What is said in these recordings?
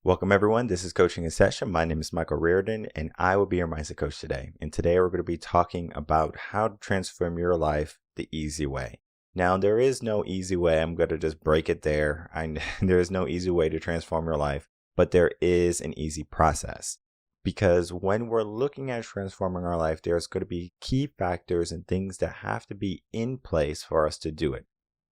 Welcome, everyone. This is Coaching in Session. My name is Michael Rearden, and I will be your mindset coach today. And today we're going to be talking about how to transform your life the easy way. Now, there is no easy way. I'm going to just break it there. There is no easy way to transform your life, but there is an easy process. Because when we're looking at transforming our life, there's going to be key factors and things that have to be in place for us to do it.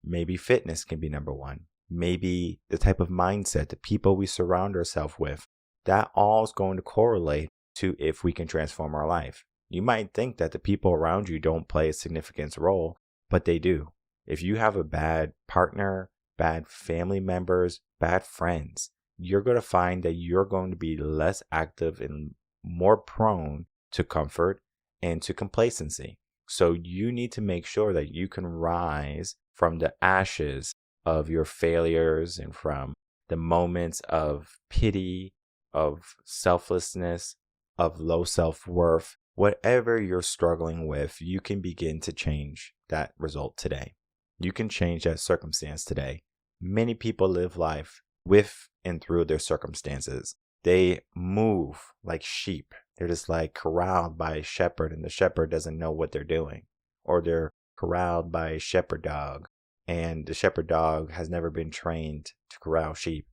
Maybe fitness can be number one. Maybe the type of mindset, the people we surround ourselves with, that all is going to correlate to if we can transform our life. You might think that the people around you don't play a significant role, but they do. If you have a bad partner, bad family members, bad friends, you're going to find that you're going to be less active and more prone to comfort and to complacency. So you need to make sure that you can rise from the ashes of your failures and from the moments of pity, of selflessness, of low self-worth. Whatever you're struggling with, you can begin to change that result today. You can change that circumstance today. Many people live life with and through their circumstances. They move like sheep. They're just like corralled by a shepherd, and the shepherd doesn't know what they're doing. Or they're corralled by a shepherd dog, and the shepherd dog has never been trained to corral sheep.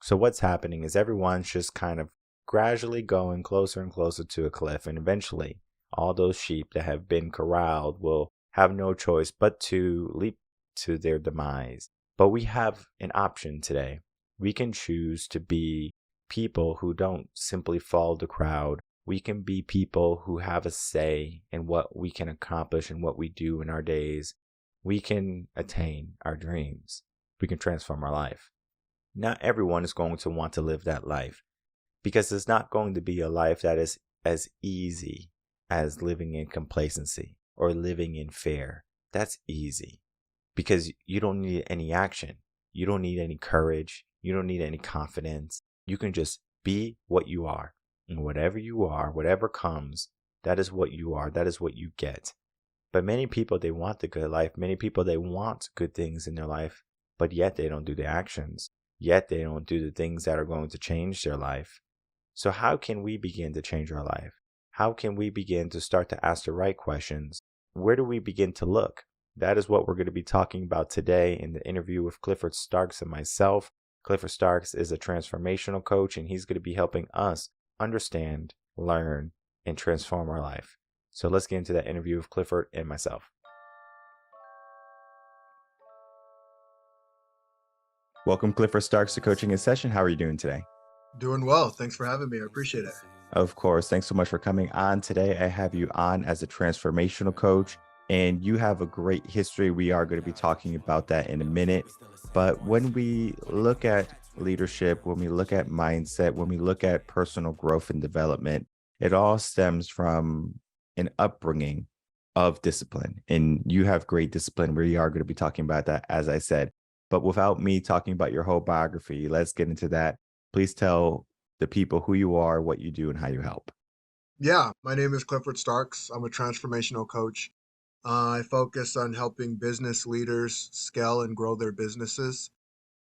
So what's happening is everyone's just kind of gradually going closer and closer to a cliff, and eventually all those sheep that have been corralled will have no choice but to leap to their demise. But we have an option today. We can choose to be people who don't simply follow the crowd. We can be people who have a say in what we can accomplish and what we do in our days. We can attain our dreams. We can transform our life. Not everyone is going to want to live that life, because it's not going to be a life that is as easy as living in complacency or living in fear. That's easy because you don't need any action. You don't need any courage. You don't need any confidence. You can just be what you are. And whatever you are, whatever comes, that is what you are. That is what you get. But many people, they want the good life. Many people, they want good things in their life, but yet they don't do the actions. Yet they don't do the things that are going to change their life. So how can we begin to change our life? How can we begin to start to ask the right questions? Where do we begin to look? That is what we're going to be talking about today in the interview with Clifford Starks and myself. Clifford Starks is a transformational coach, and he's going to be helping us understand, learn, and transform our life. So let's get into that interview with Clifford and myself. Welcome, Clifford Starks, to Coaching in Session. How are you doing today? Doing well. Thanks for having me. I appreciate it. Of course. Thanks so much for coming on today. I have you on as a transformational coach, and you have a great history. We are going to be talking about that in a minute. But when we look at leadership, when we look at mindset, when we look at personal growth and development, it all stems from an upbringing of discipline. And you have great discipline. We are going to be talking about that, as I said. But without me talking about your whole biography, let's get into that. Please tell the people who you are, what you do, and how you help. Yeah, my name is Clifford Starks. I'm a transformational coach. I focus on helping business leaders scale and grow their businesses.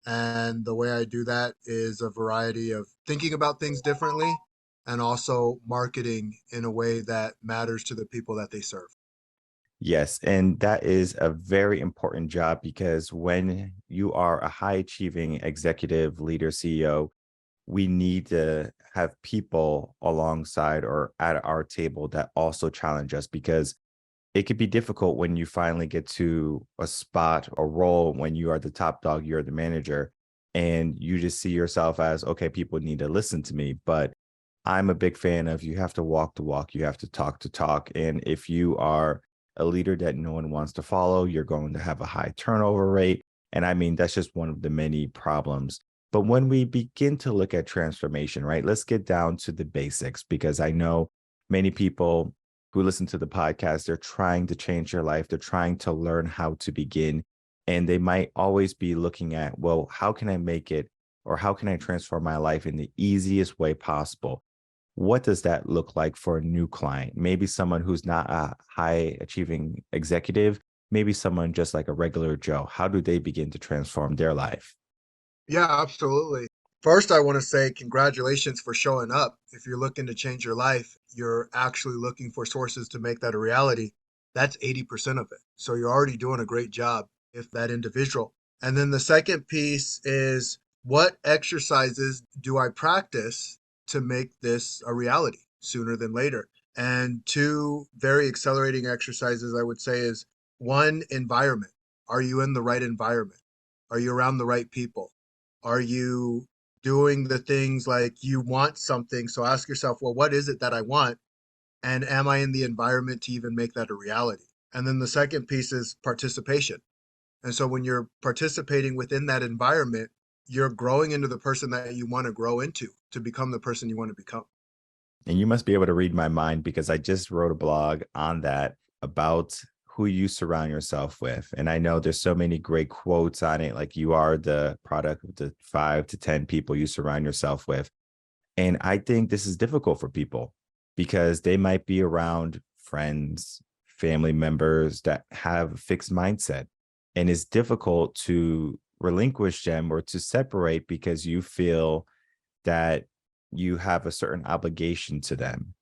And the way I do that is a variety of thinking about things differently and also marketing in a way that matters to the people that they serve. Yes, and that is a very important job, because when you are a high achieving executive leader, CEO, we need to have people alongside or at our table that also challenge us, because it could be difficult when you finally get to a spot or role when you are the top dog, you're the manager, and you just see yourself as, okay, people need to listen to me. But I'm a big fan of, you have to walk the walk, you have to talk. And if you are a leader that no one wants to follow, you're going to have a high turnover rate. And I mean, that's just one of the many problems. But when we begin to look at transformation, right, let's get down to the basics, because I know many people who listen to the podcast, they're trying to change their life. They're trying to learn how to begin. And they might always be looking at, well, how can I make it, or how can I transform my life in the easiest way possible? What does that look like for a new client? Maybe someone who's not a high achieving executive, maybe someone just like a regular Joe. How do they begin to transform their life? Yeah, absolutely. First, I want to say congratulations for showing up. If you're looking to change your life, you're actually looking for sources to make that a reality. That's 80% of it. So you're already doing a great job if that individual. And then the second piece is what exercises do I practice to make this a reality sooner than later? And two very accelerating exercises I would say is one, environment. Are you in the right environment? Are you around the right people? Are you doing the things like you want something? So ask yourself, well, what is it that I want? And am I in the environment to even make that a reality? And then the second piece is participation. And so when you're participating within that environment, you're growing into the person that you want to grow into to become the person you want to become. And you must be able to read my mind because I just wrote a blog on that about who you surround yourself with. And I know there's so many great quotes on it, like you are the product of the 5 to 10 people you surround yourself with. And I think this is difficult for people because they might be around friends, family members that have a fixed mindset. And it's difficult to relinquish them or to separate because you feel that you have a certain obligation to them.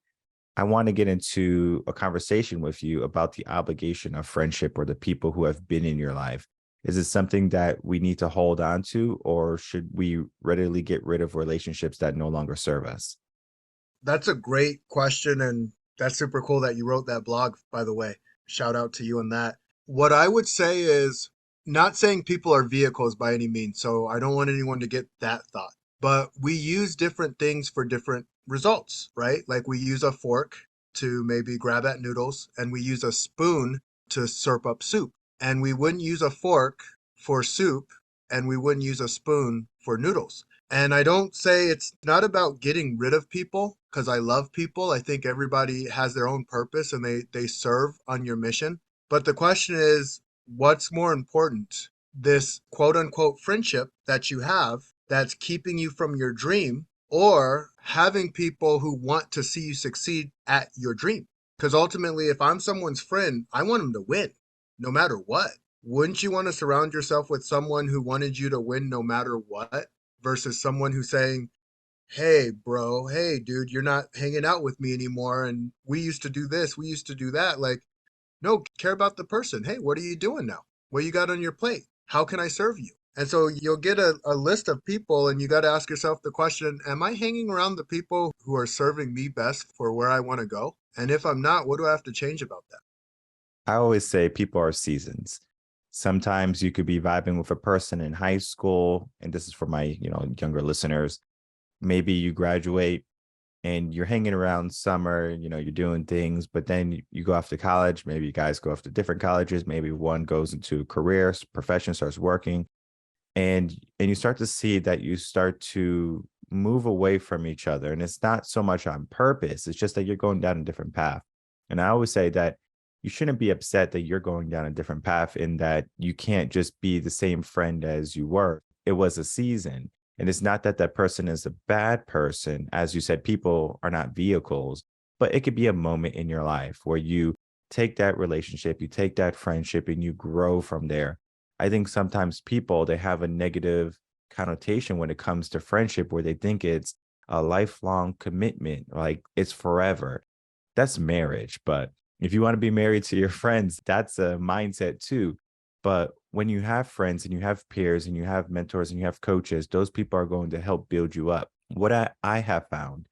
I want to get into a conversation with you about the obligation of friendship or the people who have been in your life. Is it something that we need to hold on to, or should we readily get rid of relationships that no longer serve us? That's a great question. And that's super cool that you wrote that blog, by the way. Shout out to you on that. What I would say is not saying people are vehicles by any means. So I don't want anyone to get that thought. But we use different things for different results, right? Like we use a fork to maybe grab at noodles, and we use a spoon to serve up soup. And we wouldn't use a fork for soup, and we wouldn't use a spoon for noodles. And I don't say it's not about getting rid of people because I love people. I think everybody has their own purpose and they serve on your mission. But the question is, what's more important? This quote unquote friendship that you have that's keeping you from your dream, or having people who want to see you succeed at your dream? Because ultimately, if I'm someone's friend, I want them to win no matter what. Wouldn't you want to surround yourself with someone who wanted you to win no matter what? Versus someone who's saying, hey, bro, hey, dude, you're not hanging out with me anymore. And we used to do this, we used to do that. Like, no, care about the person. Hey, what are you doing now? What you got on your plate? How can I serve you? And so you'll get a list of people, and you got to ask yourself the question, am I hanging around the people who are serving me best for where I want to go? And if I'm not, what do I have to change about that? I always say people are seasons. Sometimes you could be vibing with a person in high school, and this is for my, younger listeners. Maybe you graduate and you're hanging around summer, you're doing things, but then you go off to college. Maybe you guys go off to different colleges. Maybe one goes into career, profession, starts working, and you start to see that you start to move away from each other. And it's not so much on purpose. It's just that you're going down a different path. And I always say that you shouldn't be upset that you're going down a different path in that you can't just be the same friend as you were. It was a season. And it's not that that person is a bad person. As you said, people are not vehicles, but it could be a moment in your life where you take that relationship, you take that friendship, and you grow from there. I think sometimes people, they have a negative connotation when it comes to friendship where they think it's a lifelong commitment, like it's forever. That's marriage. But if you want to be married to your friends, that's a mindset too. But when you have friends and you have peers and you have mentors and you have coaches, those people are going to help build you up. What I have found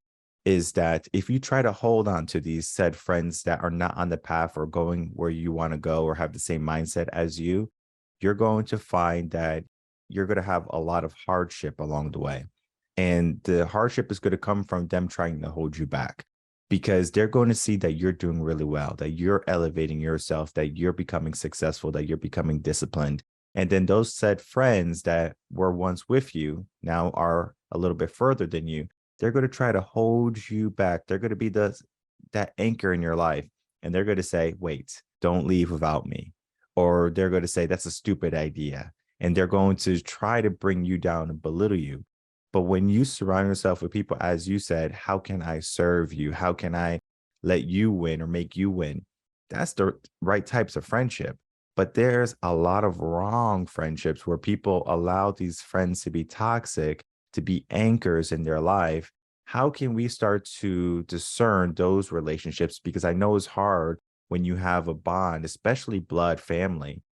is that if you try to hold on to these said friends that are not on the path or going where you want to go or have the same mindset as you're going to find that you're going to have a lot of hardship along the way. And the hardship is going to come from them trying to hold you back because they're going to see that you're doing really well, that you're elevating yourself, that you're becoming successful, that you're becoming disciplined. And then those said friends that were once with you now are a little bit further than you. They're going to try to hold you back. They're going to be that anchor in your life. And they're going to say, wait, don't leave without me. Or they're going to say, that's a stupid idea. And they're going to try to bring you down and belittle you. But when you surround yourself with people, as you said, how can I serve you? How can I let you win or make you win? That's the right types of friendship. But there's a lot of wrong friendships where people allow these friends to be toxic, to be anchors in their life, how can we start to discern those relationships? Because I know it's hard when you have a bond, especially blood family,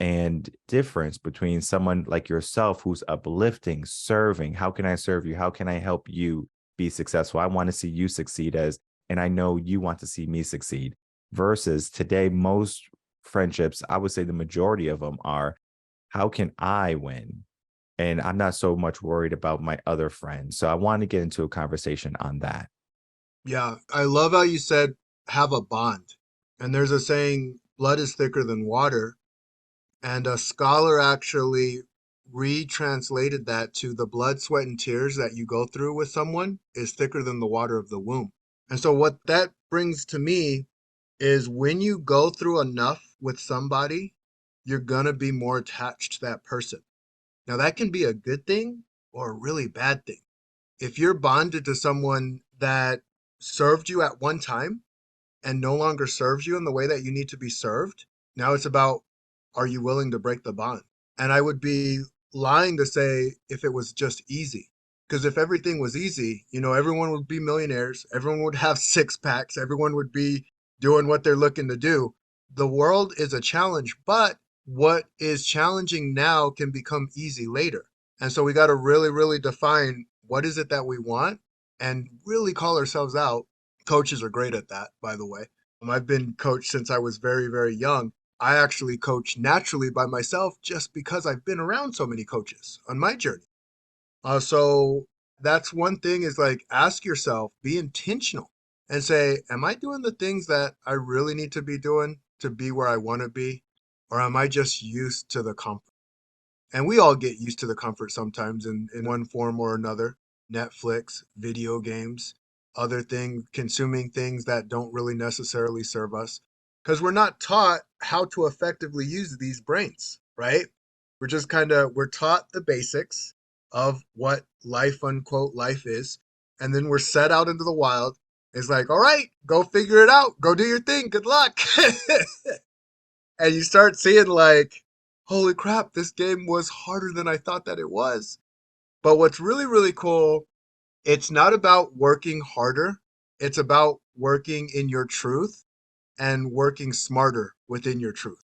and difference between someone like yourself who's uplifting, serving. How can I serve you? How can I help you be successful? I want to see you succeed and I know you want to see me succeed. Versus today, most friendships, I would say the majority of them are, how can I win? And I'm not so much worried about my other friends. So I want to get into a conversation on that. Yeah, I love how you said have a bond. And there's a saying, blood is thicker than water. And a scholar actually retranslated that to the blood, sweat, and tears that you go through with someone is thicker than the water of the womb. And so, what that brings to me is when you go through enough with somebody, you're going to be more attached to that person. Now, that can be a good thing or a really bad thing. If you're bonded to someone that served you at one time and no longer serves you in the way that you need to be served, now it's about, are you willing to break the bond? And I would be lying to say if it was just easy. Because if everything was easy, everyone would be millionaires, everyone would have six packs, everyone would be doing what they're looking to do. The world is a challenge, but what is challenging now can become easy later. And so we got to really, really define what is it that we want and really call ourselves out. Coaches are great at that, by the way. I've been coached since I was very, very young. I actually coach naturally by myself just because I've been around so many coaches on my journey. So that's one thing is like ask yourself, be intentional and say, am I doing the things that I really need to be doing to be where I want to be? Or am I just used to the comfort? And we all get used to the comfort sometimes in one form or another. Netflix, video games, other things, consuming things that don't really necessarily serve us. Because we're not taught how to effectively use these brains, right? We're taught the basics of what life, unquote, life is. And then we're set out into the wild. It's like, all right, go figure it out. Go do your thing. Good luck. And you start seeing like, holy crap, this game was harder than I thought that it was. But what's really, really cool, it's not about working harder. It's about working in your truth and working smarter within your truth.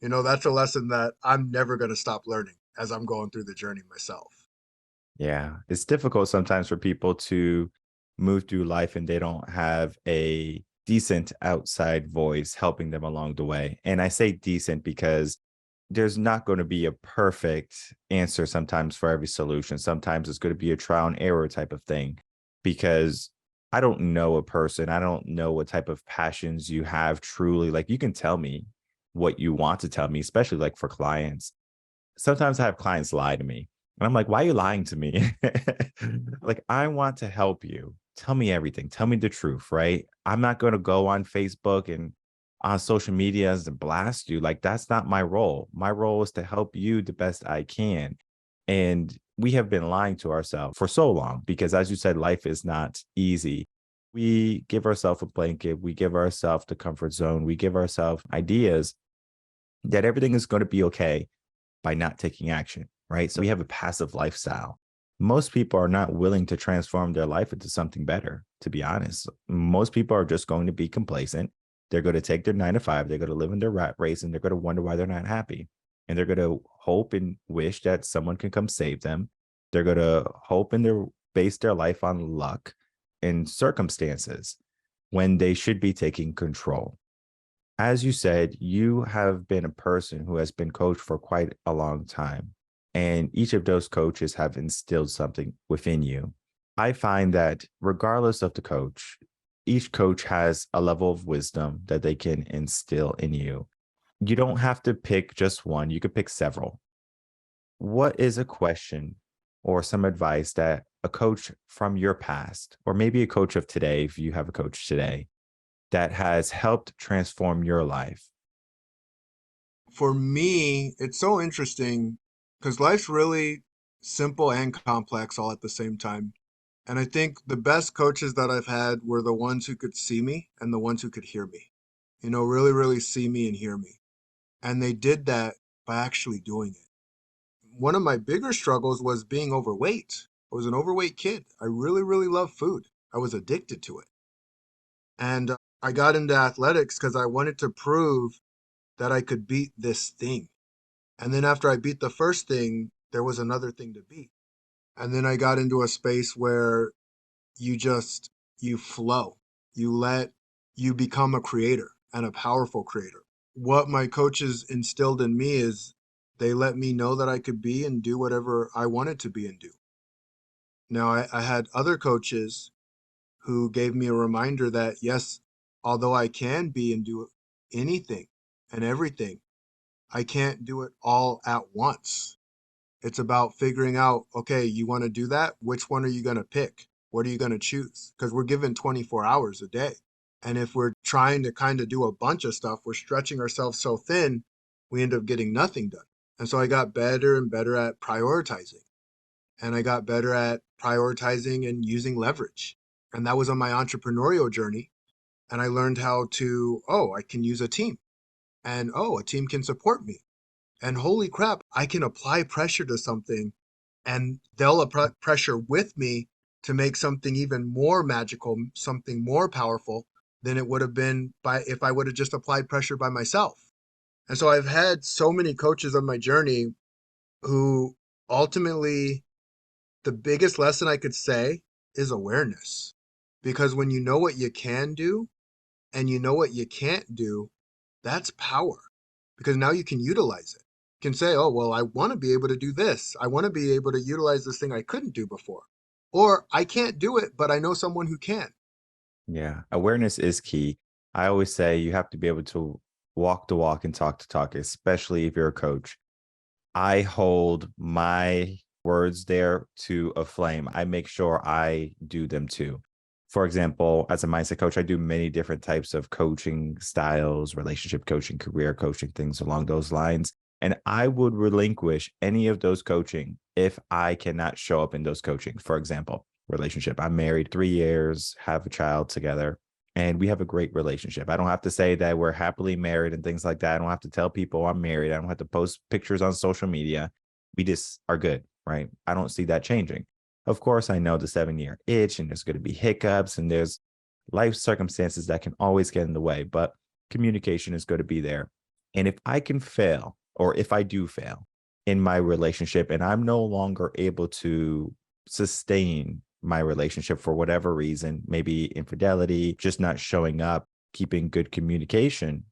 That's a lesson that I'm never going to stop learning as I'm going through the journey myself. Yeah, it's difficult sometimes for people to move through life and they don't have a decent outside voice helping them along the way. And I say decent because there's not going to be a perfect answer sometimes for every solution. Sometimes it's going to be a trial and error type of thing because I don't know a person. I don't know what type of passions you have truly. Like you can tell me what you want to tell me, especially like for clients. Sometimes I have clients lie to me. And I'm like, why are you lying to me? Like, I want to help you. Tell me everything. Tell me the truth, right? I'm not going to go on Facebook and on social medias and blast you. Like, that's not my role. My role is to help you the best I can. And we have been lying to ourselves for so long because, as you said, life is not easy. We give ourselves a blanket, we give ourselves the comfort zone, we give ourselves ideas that everything is going to be okay by not taking action, right? So we have a passive lifestyle. Most people are not willing to transform their life into something better, to be honest. Most people are just going to be complacent. They're going to take their 9 to 5, they're going to live in their rat race, and they're going to wonder why they're not happy. And they're going to hope and wish that someone can come save them. They're going to hope and base their life on luck and circumstances when they should be taking control. As you said, you have been a person who has been coached for quite a long time, and each of those coaches have instilled something within you. I find that regardless of the coach, each coach has a level of wisdom that they can instill in you. You don't have to pick just one, you could pick several. What is a question or some advice that a coach from your past, or maybe a coach of today, if you have a coach today, that has helped transform your life? For me, it's so interesting because life's really simple and complex all at the same time. And I think the best coaches that I've had were the ones who could see me and the ones who could hear me. Really, really see me and hear me. And they did that by actually doing it. One of my bigger struggles was being overweight. I was an overweight kid. I really, really loved food. I was addicted to it. And I got into athletics because I wanted to prove that I could beat this thing. And then after I beat the first thing, there was another thing to beat. And then I got into a space where you just, you flow. You let, you become a creator and a powerful creator. What my coaches instilled in me is they let me know that I could be and do whatever I wanted to be and do. Now, I had other coaches who gave me a reminder that yes, although I can be and do anything and everything, I can't do it all at once. It's about figuring out, okay, you want to do that? Which one are you going to pick? What are you going to choose? Because we're given 24 hours a day. And if we're trying to kind of do a bunch of stuff, we're stretching ourselves so thin, we end up getting nothing done. And so I got better and better at prioritizing. And I got better at prioritizing and using leverage. And that was on my entrepreneurial journey. And I learned how to, oh, I can use a team. And oh, a team can support me. And holy crap, I can apply pressure to something and they'll apply pressure with me to make something even more magical, something more powerful than it would have been by if I would have just applied pressure by myself. And so I've had so many coaches on my journey who ultimately the biggest lesson I could say is awareness. Because when you know what you can do and you know what you can't do, that's power. Because now you can utilize it. You can say, oh, well, I want to be able to do this. I want to be able to utilize this thing I couldn't do before. Or I can't do it, but I know someone who can. Yeah, awareness is key. I always say you have to be able to walk the walk and talk the talk, especially if you're a coach. I hold my words there to a flame. I make sure I do them too. For example, as a mindset coach, I do many different types of coaching styles, relationship coaching, career coaching, things along those lines. And I would relinquish any of those coaching if I cannot show up in those coaching. For example, relationship. I'm married 3 years, have a child together, and we have a great relationship. I don't have to say that we're happily married and things like that. I don't have to tell people I'm married. I don't have to post pictures on social media. We just are good, right? I don't see that changing. Of course, I know the 7 year itch and there's going to be hiccups and there's life circumstances that can always get in the way, but communication is going to be there. And if I can fail, or if I do fail in my relationship and I'm no longer able to sustain my relationship for whatever reason, maybe infidelity, just not showing up, keeping good communication,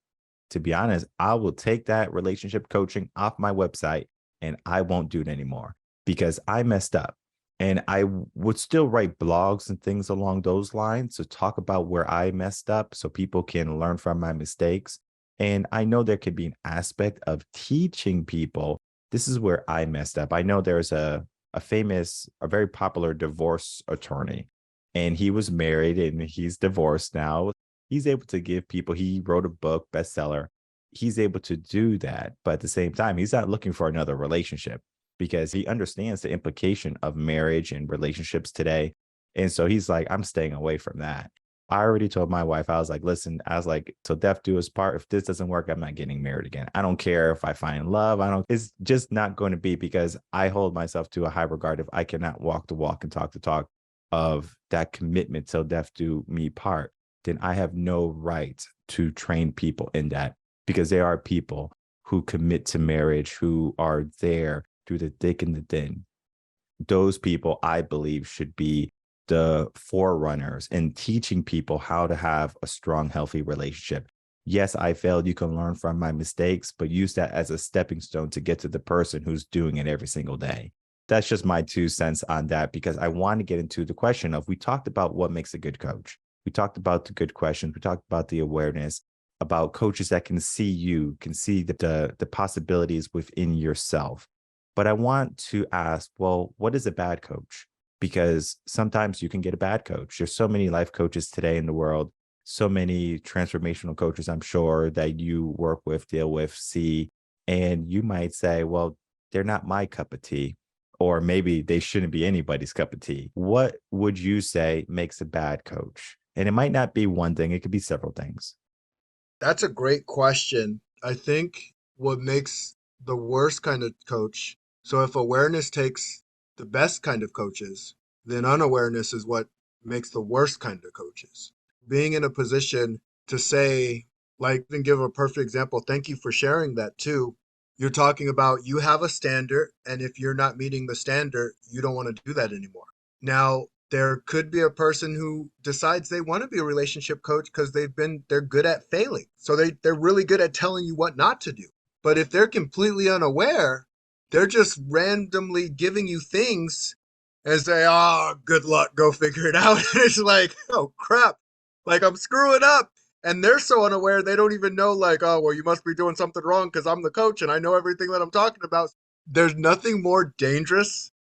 to be honest, I will take that relationship coaching off my website and I won't do it anymore because I messed up. And I would still write blogs and things along those lines to talk about where I messed up so people can learn from my mistakes. And I know there could be an aspect of teaching people this is where I messed up. I know there's a famous, a very popular divorce attorney, and he was married and he's divorced now. He's able to give people, he wrote a book, bestseller. He's able to do that. But at the same time, he's not looking for another relationship because he understands the implication of marriage and relationships today. And so he's like, I'm staying away from that. I already told my wife, I was like, listen, I was like, till death do us part. If this doesn't work, I'm not getting married again. I don't care if I find love. I don't, it's just not going to be because I hold myself to a high regard if I cannot walk the walk and talk the talk of that commitment till death do me part, then I have no right to train people in that because there are people who commit to marriage, who are there through the thick and the thin. Those people, I believe, should be the forerunners in teaching people how to have a strong, healthy relationship. Yes, I failed. You can learn from my mistakes, but use that as a stepping stone to get to the person who's doing it every single day. That's just my 2 cents on that because I want to get into the question of we talked about what makes a good coach. We talked about the good questions. We talked about the awareness, about coaches that can see you, can see the possibilities within yourself. But I want to ask, well, what is a bad coach? Because sometimes you can get a bad coach. There's so many life coaches today in the world, so many transformational coaches, I'm sure, that you work with, deal with, see, and you might say, well, they're not my cup of tea, or maybe they shouldn't be anybody's cup of tea. What would you say makes a bad coach? And it might not be one thing, it could be several things. That's a great question. I think what makes the worst kind of coach, so if awareness takes the best kind of coaches, then unawareness is what makes the worst kind of coaches. Being in a position to say, like, and give a perfect example, thank you for sharing that too. You're talking about you have a standard, and if you're not meeting the standard, you don't want to do that anymore. Now, there could be a person who decides they want to be a relationship coach because they're good at failing. So they're really good at telling you what not to do. But if they're completely unaware, they're just randomly giving you things and say, "Oh, good luck, go figure it out." And it's like, "Oh crap. Like I'm screwing up." And they're so unaware they don't even know, like, "Oh, well, you must be doing something wrong because I'm the coach and I know everything that I'm talking about." There's nothing more dangerous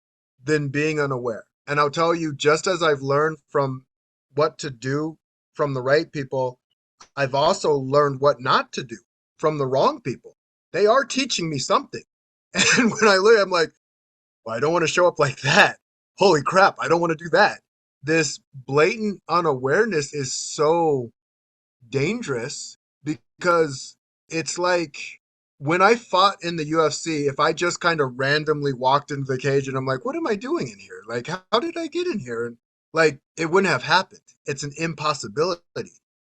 than being unaware. And I'll tell you, just as I've learned from what to do from the right people, I've also learned what not to do from the wrong people. They are teaching me something. And when I look, I'm like, well, I don't want to show up like that. Holy crap, I don't want to do that. This blatant unawareness is so dangerous because it's like when I fought in the UFC, if I just kind of randomly walked into the cage and I'm like, what am I doing in here? Like, how did I get in here? And like, it wouldn't have happened. It's an impossibility.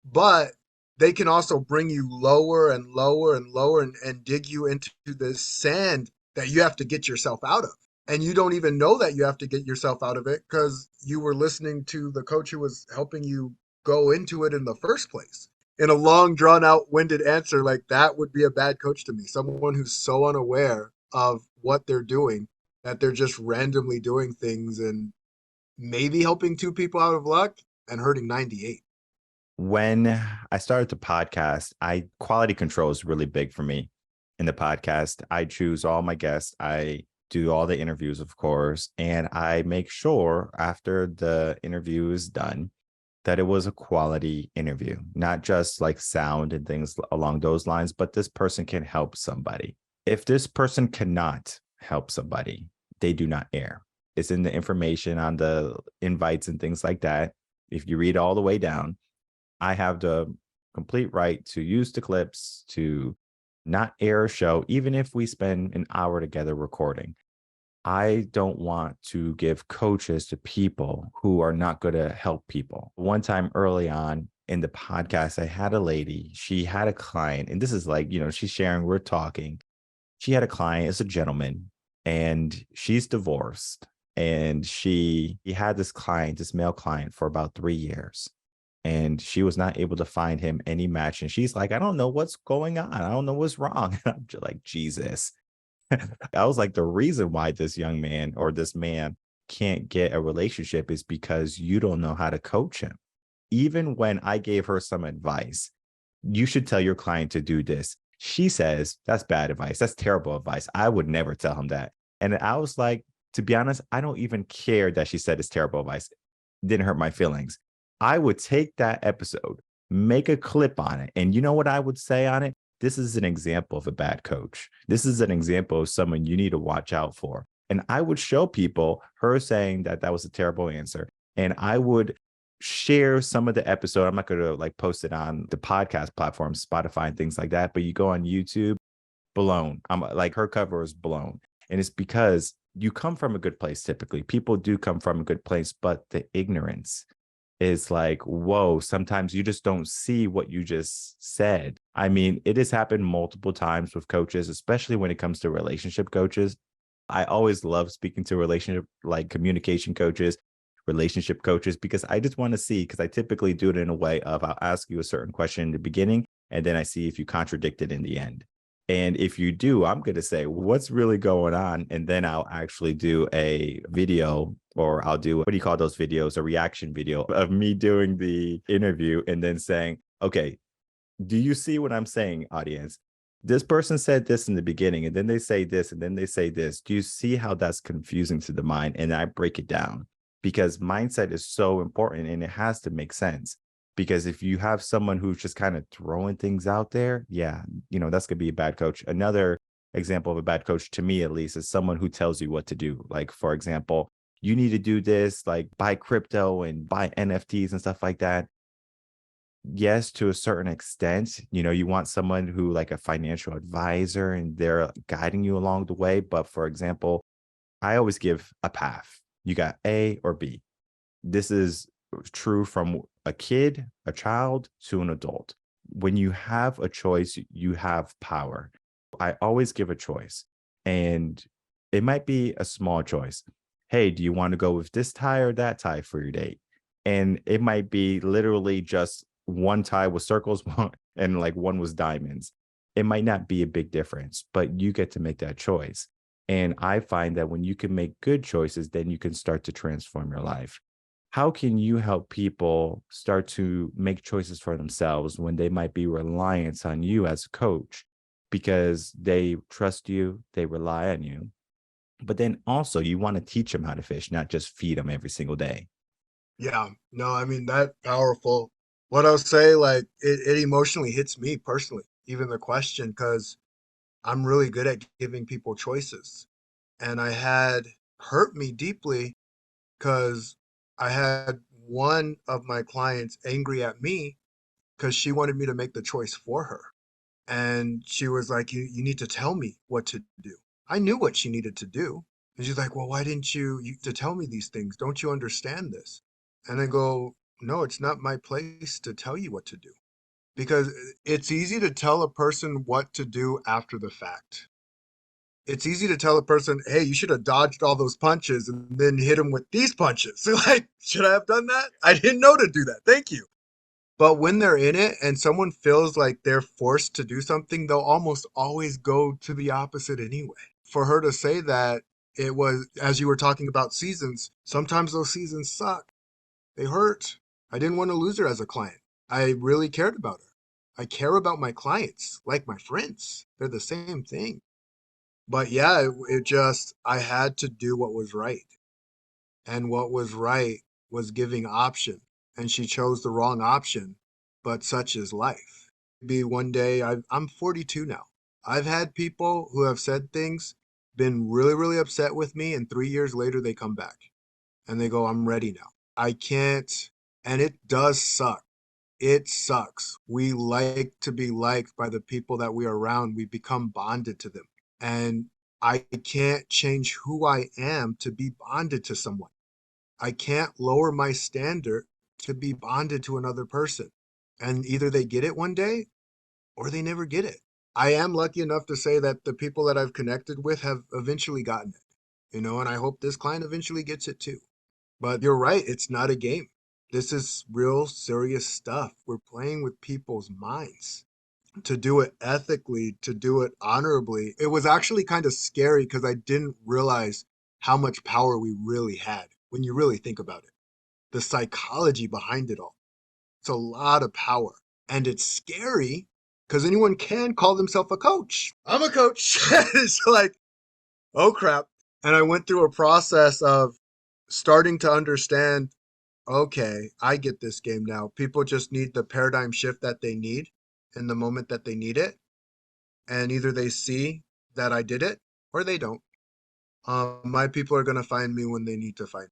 But they can also bring you lower and lower and lower and dig you into this sand that you have to get yourself out of. And you don't even know that you have to get yourself out of it because you were listening to the coach who was helping you go into it in the first place. In a long, drawn out, winded answer, like that would be a bad coach to me. Someone who's so unaware of what they're doing that they're just randomly doing things and maybe helping two people out of luck and hurting 98. When I started the podcast, I quality control is really big for me in the podcast. I choose all my guests. I do all the interviews, of course, and I make sure after the interview is done that it was a quality interview, not just like sound and things along those lines, but this person can help somebody. If this person cannot help somebody, they do not air. It's in the information on the invites and things like that. If you read all the way down, I have the complete right to use the clips, to not air a show, even if we spend an hour together recording. I don't want to give coaches to people who are not going to help people. One time early on in the podcast, I had a lady, she had a client, and this is like, she's sharing, we're talking. She had a client, it's a gentleman, and she's divorced. And she had this client, this male client, for about 3 years. And she was not able to find him any match. And she's like, I don't know what's going on. I don't know what's wrong. And I'm just like, Jesus. I was like, the reason why this young man or this man can't get a relationship is because you don't know how to coach him. Even when I gave her some advice, you should tell your client to do this. She says, that's bad advice. That's terrible advice. I would never tell him that. And I was like, to be honest, I don't even care that she said it's terrible advice. It didn't hurt my feelings. I would take that episode, make a clip on it. And you know what I would say on it? This is an example of a bad coach. This is an example of someone you need to watch out for. And I would show people her saying that that was a terrible answer. And I would share some of the episode. I'm not going to like post it on the podcast platforms, Spotify and things like that. But you go on YouTube, blown. I'm like, her cover is blown. And it's because you come from a good place. Typically, people do come from a good place, but the ignorance is like, whoa, sometimes you just don't see what you just said. I mean, it has happened multiple times with coaches, especially when it comes to relationship coaches. I always love speaking to relationship, like communication coaches, relationship coaches, because I just want to see, because I typically do it in a way of I'll ask you a certain question in the beginning, and then I see if you contradict it in the end. And if you do, I'm going to say, what's really going on? And then I'll actually do a video, or I'll do, what do you call those videos? A reaction video of me doing the interview and then saying, okay, do you see what I'm saying, audience? This person said this in the beginning, and then they say this, and then they say this. Do you see how that's confusing to the mind? And I break it down because mindset is so important and it has to make sense. Because if you have someone who's just kind of throwing things out there, yeah, that's going to be a bad coach. Another example of a bad coach, to me at least, is someone who tells you what to do. Like, for example, you need to do this, like buy crypto and buy NFTs and stuff like that. Yes, to a certain extent, you want someone who, like a financial advisor, and they're guiding you along the way. But for example, I always give a path. You got A or B. This is true from a kid, a child to an adult. When you have a choice, you have power. I always give a choice, and it might be a small choice. Hey, do you want to go with this tie or that tie for your date? And it might be literally just one tie with circles and like one was diamonds. It might not be a big difference, but you get to make that choice. And I find that when you can make good choices, then you can start to transform your life. How can you help people start to make choices for themselves when they might be reliant on you as a coach because they trust you, they rely on you, but then also you want to teach them how to fish, not just feed them every single day? Yeah, no, I mean that powerful. What I'll say, like it emotionally hits me personally, even the question, because I'm really good at giving people choices. And I had hurt me deeply because I had one of my clients angry at me because she wanted me to make the choice for her. And she was like, you need to tell me what to do. I knew what she needed to do. And she's like, well, why didn't you to tell me these things? Don't you understand this? And I go, no, it's not my place to tell you what to do. Because it's easy to tell a person what to do after the fact. It's easy to tell a person, hey, you should have dodged all those punches and then hit them with these punches. So like, should I have done that? I didn't know to do that. Thank you. But when they're in it and someone feels like they're forced to do something, they'll almost always go to the opposite anyway. For her to say that, it was, as you were talking about seasons, sometimes those seasons suck. They hurt. I didn't want to lose her as a client. I really cared about her. I care about my clients like my friends. They're the same thing. But yeah, it just, I had to do what was right. And what was right was giving option. And she chose the wrong option, but such is life. Be one day, I'm 42 now. I've had people who have said things, been really, really upset with me, and 3 years later they come back and they go, I'm ready now. I can't, and it does suck. It sucks. We like to be liked by the people that we are around. We become bonded to them. And I can't change who I am to be bonded to someone. I can't lower my standard to be bonded to another person. And either they get it one day or they never get it. I am lucky enough to say that the people that I've connected with have eventually gotten it, and I hope this client eventually gets it too. But you're right, it's not a game. This is real serious stuff. We're playing with people's minds. To do it ethically, to do it honorably, it was actually kind of scary because I didn't realize how much power we really had when you really think about it. The psychology behind it all. It's a lot of power. And it's scary because anyone can call themselves a coach. I'm a coach. It's like, oh crap. And I went through a process of starting to understand, okay, I get this game now. People just need the paradigm shift that they need in the moment that they need it. And either they see that I did it or they don't. My people are going to find me when they need to find me.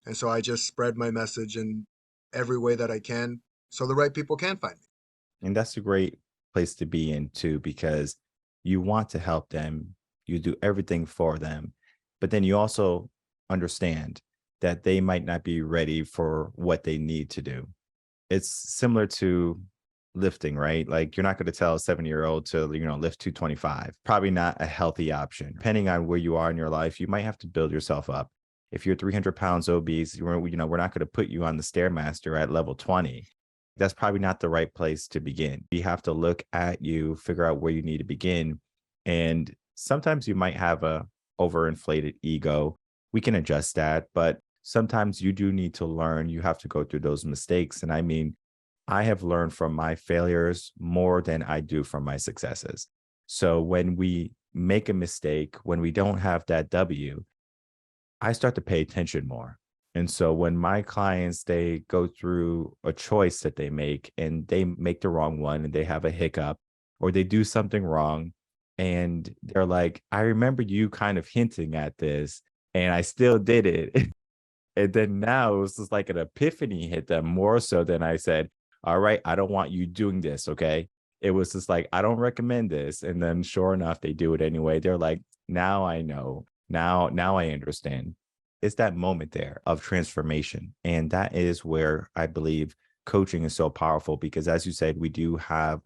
And so I just spread my message in every way that I can so the right people can find me. And that's a great place to be in too, because you want to help them, you do everything for them, but then you also understand that they might not be ready for what they need to do. It's similar to lifting, right? Like you're not going to tell a 7-year-old to, lift 225. Probably not a healthy option. Depending on where you are in your life, you might have to build yourself up. If you're 300 pounds obese, we're not going to put you on the Stairmaster at level 20. That's probably not the right place to begin. You have to look at you, figure out where you need to begin. And sometimes you might have a overinflated ego. We can adjust that, but sometimes you do need to learn. You have to go through those mistakes. And I mean, I have learned from my failures more than I do from my successes. So when we make a mistake, when we don't have that W, I start to pay attention more. And so when my clients, they go through a choice that they make and they make the wrong one and they have a hiccup or they do something wrong and they're like, I remember you kind of hinting at this and I still did it. And then now it was just like an epiphany hit them more so than I said, all right, I don't want you doing this. Okay. It was just like, I don't recommend this. And then sure enough, they do it anyway. They're like, now I know. Now I understand. It's that moment there of transformation. And that is where I believe coaching is so powerful because, as you said, we do have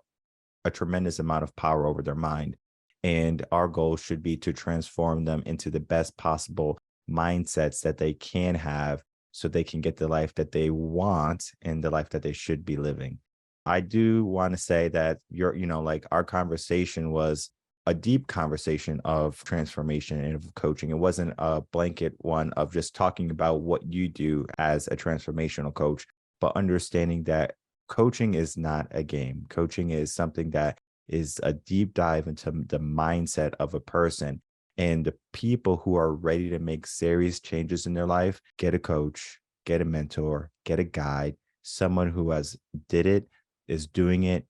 a tremendous amount of power over their mind. And our goal should be to transform them into the best possible mindsets that they can have so they can get the life that they want and the life that they should be living. I do want to say that like our conversation was a deep conversation of transformation and of coaching. It wasn't a blanket one of just talking about what you do as a transformational coach, but understanding that coaching is not a game. Coaching is something that is a deep dive into the mindset of a person. And the people who are ready to make serious changes in their life, get a coach, get a mentor, get a guide, someone who has did it, is doing it,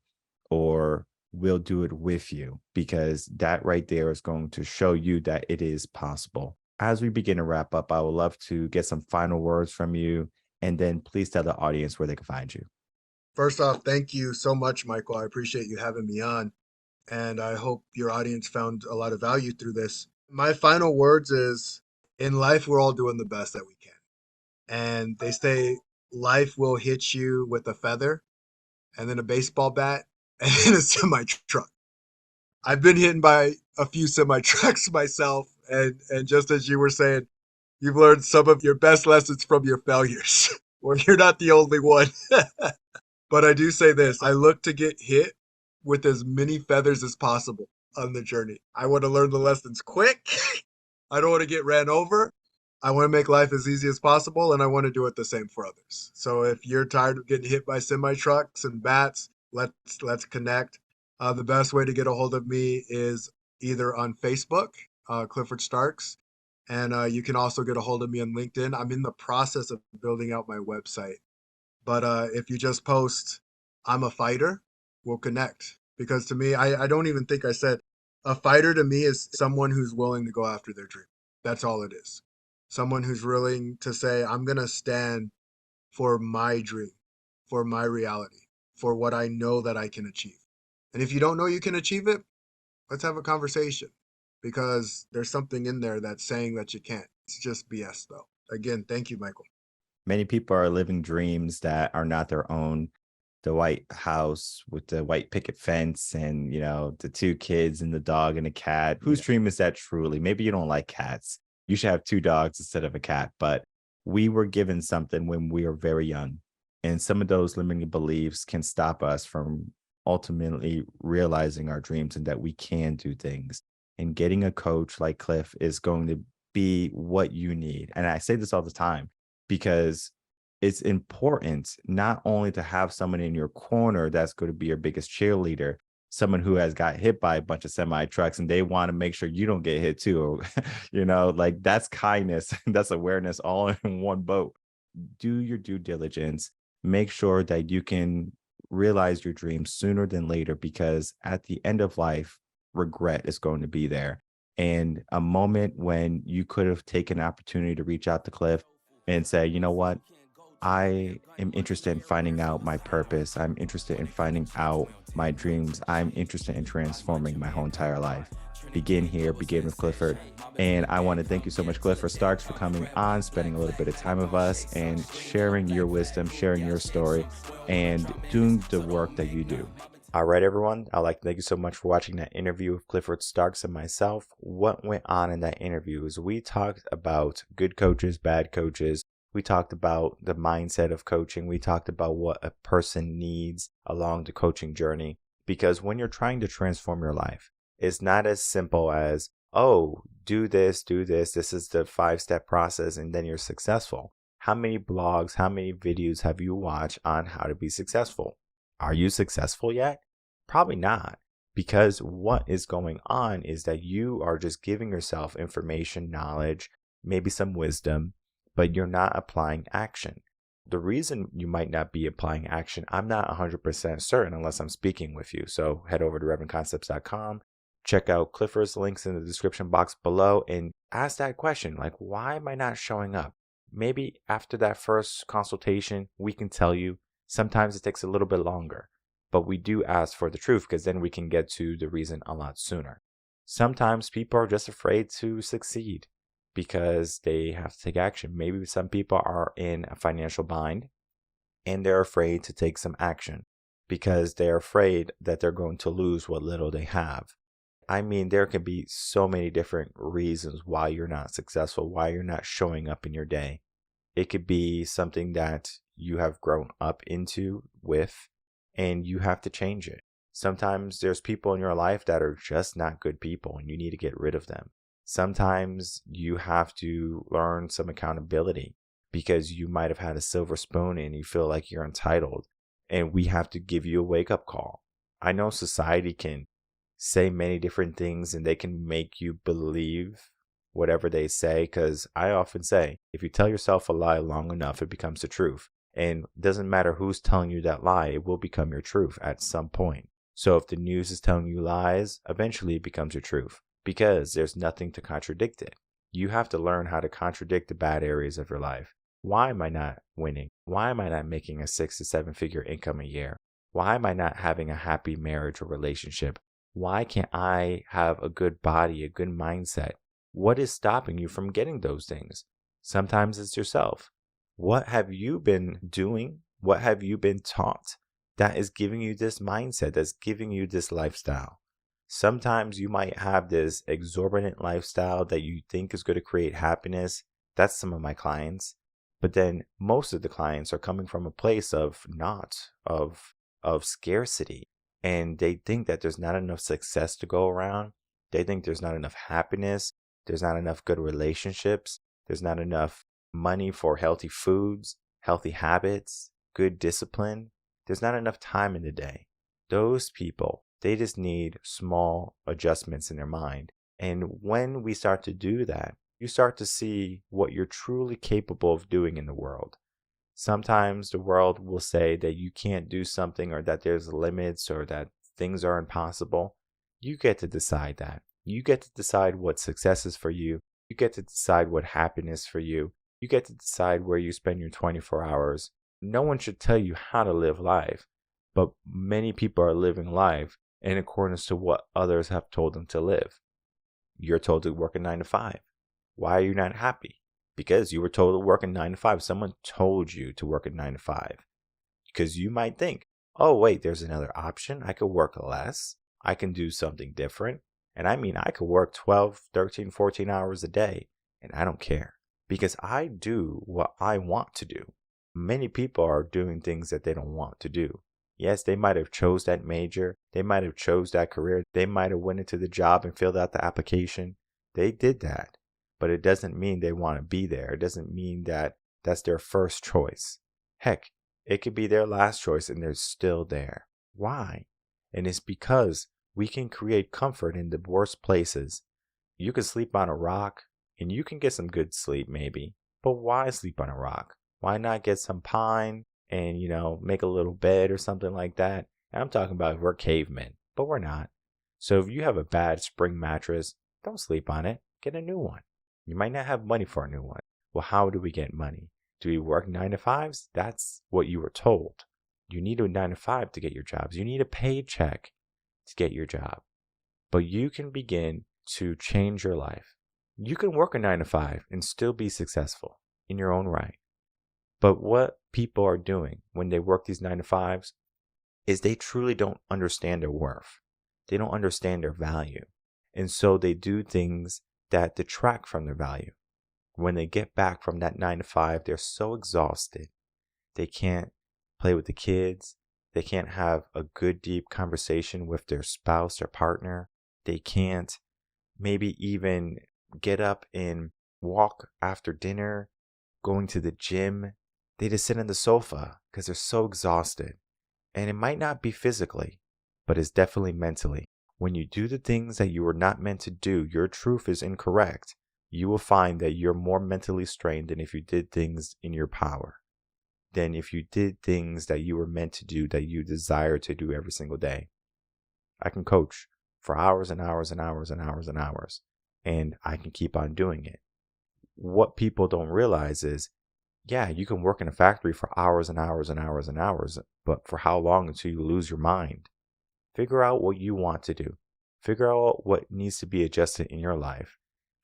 or will do it with you, because that right there is going to show you that it is possible. As we begin to wrap up, I would love to get some final words from you, and then please tell the audience where they can find you. First off, thank you so much, Michael. I appreciate you having me on, and I hope your audience found a lot of value through this. My final words is in life, we're all doing the best that we can. And they say life will hit you with a feather and then a baseball bat and then a semi truck. I've been hit by a few semi trucks myself. And just as you were saying, you've learned some of your best lessons from your failures. Well, you're not the only one. But I do say this, I look to get hit with as many feathers as possible on the journey. I want to learn the lessons quick. I don't want to get ran over. I want to make life as easy as possible, and I want to do it the same for others. So if you're tired of getting hit by semi trucks and bats, let's connect. The best way to get a hold of me is either on Facebook, Clifford Starks, and you can also get a hold of me on LinkedIn. I'm in the process of building out my website, but if you just post, I'm a fighter, we'll connect. Because to me, I don't even think I said a fighter to me is someone who's willing to go after their dream. That's all it is. Someone who's willing to say, I'm going to stand for my dream, for my reality, for what I know that I can achieve. And if you don't know you can achieve it, let's have a conversation because there's something in there that's saying that you can't. It's just BS, though. Again, thank you, Michael. Many people are living dreams that are not their own. The white house with the white picket fence and, the two kids and the dog and a cat. Whose dream is that truly? Maybe you don't like cats. You should have two dogs instead of a cat. But we were given something when we were very young. And some of those limiting beliefs can stop us from ultimately realizing our dreams and that we can do things. And getting a coach like Cliff is going to be what you need. And I say this all the time because it's important not only to have someone in your corner that's going to be your biggest cheerleader, someone who has got hit by a bunch of semi trucks and they want to make sure you don't get hit too. Like that's kindness, that's awareness all in one boat. Do your due diligence, make sure that you can realize your dreams sooner than later, because at the end of life, regret is going to be there. And a moment when you could have taken an opportunity to reach out to Cliff and say, you know what? I am interested in finding out my purpose. I'm interested in finding out my dreams. I'm interested in transforming my whole entire life. Begin here, begin with Clifford. And I want to thank you so much, Clifford Starks, for coming on, spending a little bit of time with us and sharing your wisdom, sharing your story, and doing the work that you do. All right, everyone. I'd like to thank you so much for watching that interview with Clifford Starks and myself. What went on in that interview is we talked about good coaches, bad coaches. We talked about the mindset of coaching. We talked about what a person needs along the coaching journey. Because when you're trying to transform your life, it's not as simple as, oh, do this, do this. This is the 5-step process, and then you're successful. How many blogs, how many videos have you watched on how to be successful? Are you successful yet? Probably not. Because what is going on is that you are just giving yourself information, knowledge, maybe some wisdom, but you're not applying action. The reason you might not be applying action, I'm not 100% certain unless I'm speaking with you. So head over to revenconcepts.com, check out Clifford's links in the description box below, and ask that question, like, why am I not showing up? Maybe after that first consultation, we can tell you. Sometimes it takes a little bit longer, but we do ask for the truth because then we can get to the reason a lot sooner. Sometimes people are just afraid to succeed. because they have to take action. Maybe some people are in a financial bind and they're afraid to take some action because they're afraid that they're going to lose what little they have. I mean, there can be so many different reasons why you're not successful, why you're not showing up in your day. It could be something that you have grown up into with and you have to change it. Sometimes there's people in your life that are just not good people and you need to get rid of them. Sometimes you have to learn some accountability because you might have had a silver spoon and you feel like you're entitled, and we have to give you a wake-up call. I know society can say many different things and they can make you believe whatever they say, because I often say, if you tell yourself a lie long enough, it becomes the truth. And it doesn't matter who's telling you that lie, it will become your truth at some point. So if the news is telling you lies, eventually it becomes your truth because there's nothing to contradict it. You have to learn how to contradict the bad areas of your life. Why am I not winning? Why am I not making a 6 to 7 figure income a year? Why am I not having a happy marriage or relationship? Why can't I have a good body, a good mindset? What is stopping you from getting those things? Sometimes it's yourself. What have you been doing? What have you been taught that is giving you this mindset, that's giving you this lifestyle? Sometimes you might have this exorbitant lifestyle that you think is going to create happiness. That's some of my clients. But then most of the clients are coming from a place of scarcity. And they think that there's not enough success to go around. They think there's not enough happiness. There's not enough good relationships. There's not enough money for healthy foods, healthy habits, good discipline. There's not enough time in the day. Those people, they just need small adjustments in their mind. And when we start to do that, you start to see what you're truly capable of doing in the world. Sometimes the world will say that you can't do something or that there's limits or that things are impossible. You get to decide that. You get to decide what success is for you. You get to decide what happiness is for you. You get to decide where you spend your 24 hours. No one should tell you how to live life, but many people are living life in accordance to what others have told them to live. You're told to work a 9 to 5. Why are you not happy? Because you were told to work a 9 to 5. Someone told you to work a 9 to 5. Because you might think, oh, wait, there's another option. I could work less. I can do something different. And I mean, I could work 12, 13, 14 hours a day, and I don't care. Because I do what I want to do. Many people are doing things that they don't want to do. Yes, they might have chose that major. They might have chose that career. They might have went into the job and filled out the application. They did that. But it doesn't mean they want to be there. It doesn't mean that that's their first choice. Heck, it could be their last choice and they're still there. Why? And it's because we can create comfort in the worst places. You can sleep on a rock and you can get some good sleep maybe. But why sleep on a rock? Why not get some pine and, make a little bed or something like that? And I'm talking about if we're cavemen, but we're not. So if you have a bad spring mattress, don't sleep on it. Get a new one. You might not have money for a new one. Well, how do we get money? Do we work 9 to 5s? That's what you were told. You need a 9 to 5 to get your jobs. You need a paycheck to get your job. But you can begin to change your life. You can work a 9 to 5 and still be successful in your own right. But what people are doing when they work these 9 to 5s is they truly don't understand their worth. They don't understand their value. And so they do things that detract from their value. When they get back from that 9 to 5, they're so exhausted. They can't play with the kids. They can't have a good, deep conversation with their spouse or partner. They can't maybe even get up and walk after dinner, going to the gym. They just sit on the sofa because they're so exhausted. And it might not be physically, but it's definitely mentally. When you do the things that you were not meant to do, your truth is incorrect. You will find that you're more mentally strained than if you did things in your power. Than if you did things that you were meant to do, that you desire to do every single day. I can coach for hours and hours and hours and hours and hours, and I can keep on doing it. What people don't realize is, yeah, you can work in a factory for hours and hours and hours and hours, but for how long until you lose your mind? Figure out what you want to do. Figure out what needs to be adjusted in your life.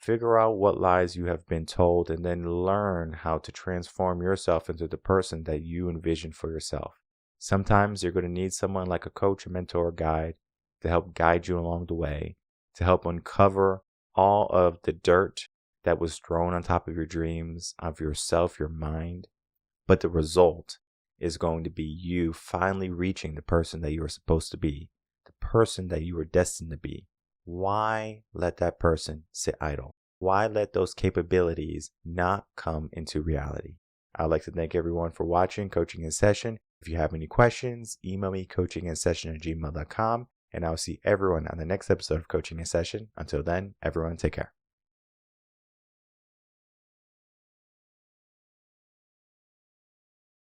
Figure out what lies you have been told and then learn how to transform yourself into the person that you envision for yourself. Sometimes you're going to need someone like a coach, a mentor, a guide to help guide you along the way, to help uncover all of the dirt that was thrown on top of your dreams, of yourself, your mind. But the result is going to be you finally reaching the person that you are supposed to be, the person that you were destined to be. Why let that person sit idle? Why let those capabilities not come into reality? I'd like to thank everyone for watching Coaching in Session. If you have any questions, email me coachinginsession@gmail.com, and I'll see everyone on the next episode of Coaching in Session. Until then, everyone take care.